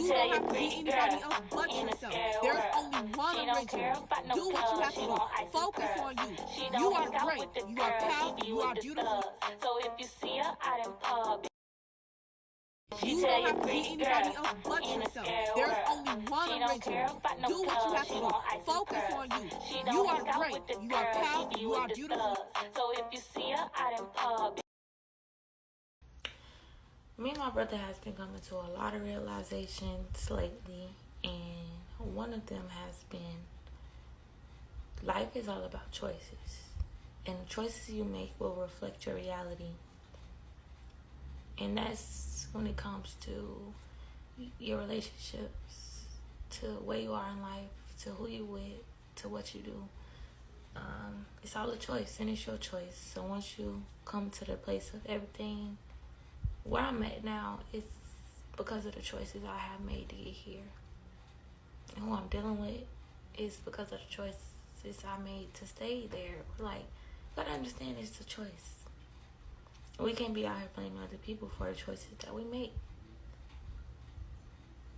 You don't have to be anybody else but yourself. There's only one original. Do what you have to do. Focus on you. You are great. You are powerful. You are beautiful. So if you see her out in public, you don't have to be anybody else but yourself. There's only one original. Do what you have to do. Focus on you. You are great. You are powerful. You are beautiful. So if you see her out in public. Me and my brother has been coming to a lot of realizations lately, and one of them has been life is all about choices, and the choices you make will reflect your reality. And that's when it comes to your relationships, to where you are in life, to who you with, to what you do. It's all a choice, and it's your choice. So once you come to the place of everything, where I'm at now is because of the choices I have made to get here. And who I'm dealing with is because of the choices I made to stay there. Like, you gotta understand it's a choice. We can't be out here blaming other people for the choices that we make.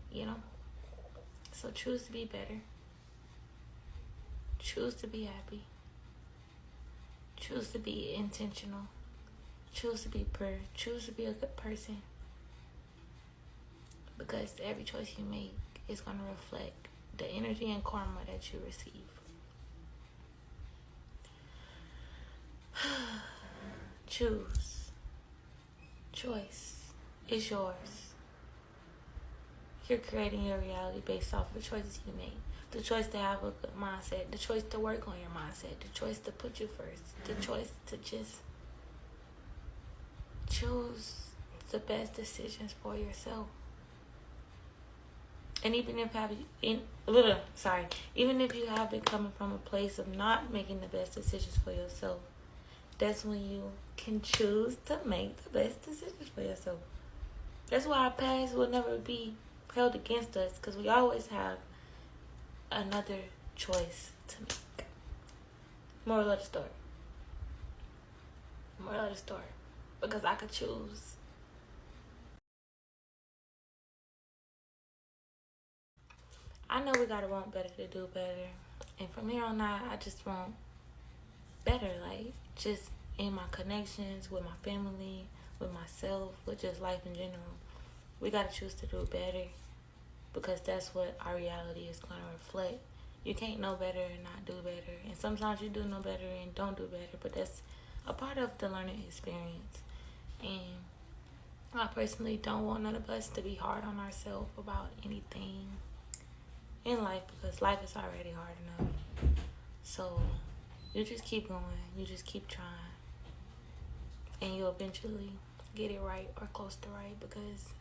You know? So choose to be better. Choose to be happy. Choose to be intentional. Choose to be pure. Choose to be a good person. Because every choice you make is going to reflect the energy and karma that you receive. Choose. Choice is yours. You're creating your reality based off of the choices you make. The choice to have a good mindset. The choice to work on your mindset. The choice to put you first. The choice to just choose the best decisions for yourself. And even if even if you have been coming from a place of not making the best decisions for yourself, that's when you can choose to make the best decisions for yourself. That's why our past will never be held against us, because we always have another choice to make. Moral of the story. Moral of the story. Because I could choose. I know we gotta want better to do better. And from here on out, I just want better. Like, just in my connections, with my family, with myself, with just life in general. We gotta choose to do better. Because that's what our reality is gonna reflect. You can't know better and not do better. And sometimes you do know better and don't do better. But that's a part of the learning experience. And I personally don't want none of us to be hard on ourselves about anything in life, because life is already hard enough. So you just keep going, you just keep trying, and you'll eventually get it right or close to right, because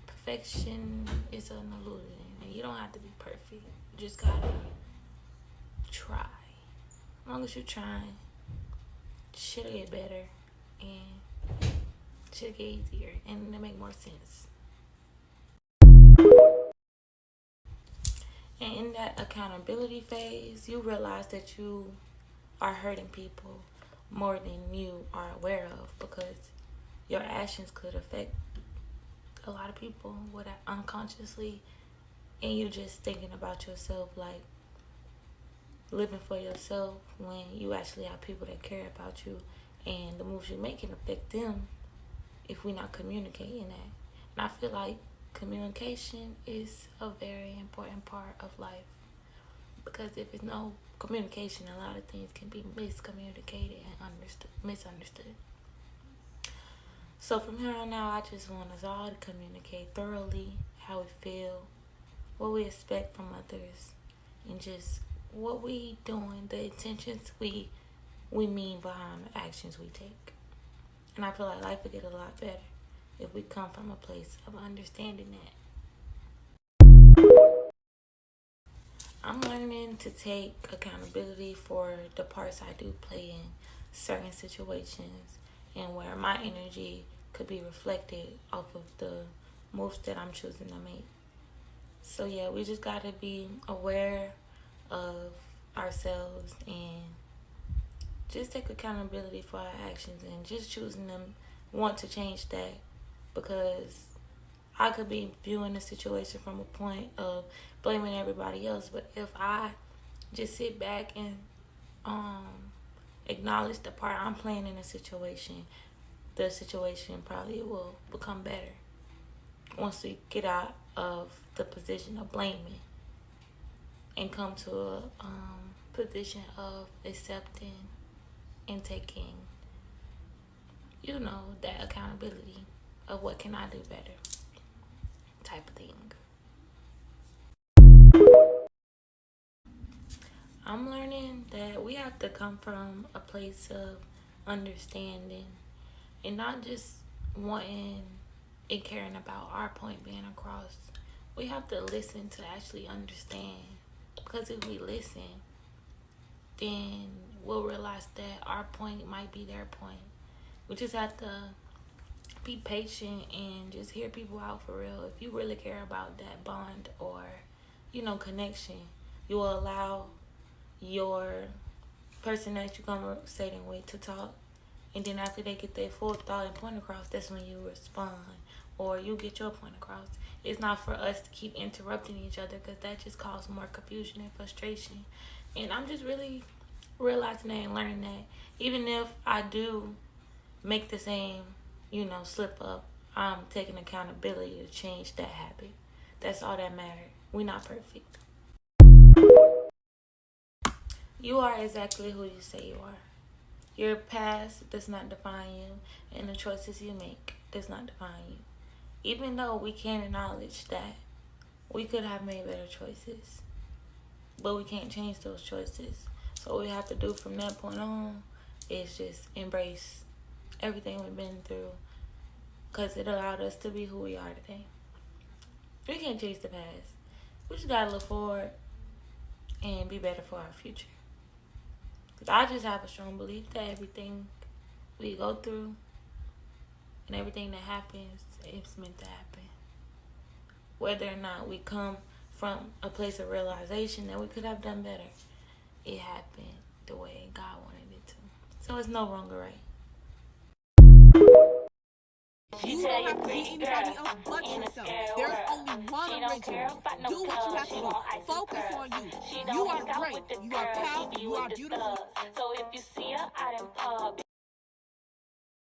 perfection is an illusion, and you don't have to be perfect. You just gotta try. As long as you're trying, shit'll get better. And shit get easier, and it'll make more sense. And in that accountability phase, you realize that you are hurting people more than you are aware of, because your actions could affect a lot of people without unconsciously, and you just thinking about yourself, like living for yourself, when you actually have people that care about you. And the moves you make can affect them if we're not communicating that. And I feel like communication is a very important part of life. Because if there's no communication, a lot of things can be miscommunicated and misunderstood. So from here on out, I just want us all to communicate thoroughly how we feel, what we expect from others, and just what we doing, the intentions we mean behind the actions we take. And I feel like life would get a lot better if we come from a place of understanding that. I'm learning to take accountability for the parts I do play in certain situations, and where my energy could be reflected off of the moves that I'm choosing to make. So yeah, we just gotta be aware of ourselves and just take accountability for our actions, and just choosing them, want to change that, because I could be viewing the situation from a point of blaming everybody else, but if I just sit back and acknowledge the part I'm playing in the situation probably will become better once we get out of the position of blaming and come to a position of accepting and taking, that accountability of what can I do better type of thing. I'm learning that we have to come from a place of understanding and not just wanting and caring about our point being across. We have to listen to actually understand, because if we listen, then we'll realize that our point might be their point. We just have to be patient and just hear people out for real. If you really care about that bond or, connection, you will allow your person that you're conversating with to talk. And then after they get their full thought and point across, that's when you respond or you get your point across. It's not for us to keep interrupting each other, because that just causes more confusion and frustration. And I'm just really realizing that and learning that even if I do make the same, slip up, I'm taking accountability to change that habit. That's all that matters. We're not perfect. You are exactly who you say you are. Your past does not define you, and the choices you make does not define you. Even though we can acknowledge that we could have made better choices, but we can't change those choices. So what we have to do from that point on is just embrace everything we've been through, because it allowed us to be who we are today. We can't change the past. We just gotta look forward and be better for our future. Because I just have a strong belief that everything we go through and everything that happens, it's meant to happen. Whether or not we come from a place of realization that we could have done better, it happened the way God wanted it to. So it's no wrong or right. You don't have to be anybody else but yourself. There's only one original. Do what you have to do. Focus on you. You are great. You are powerful. You are beautiful. So if you see her out in public.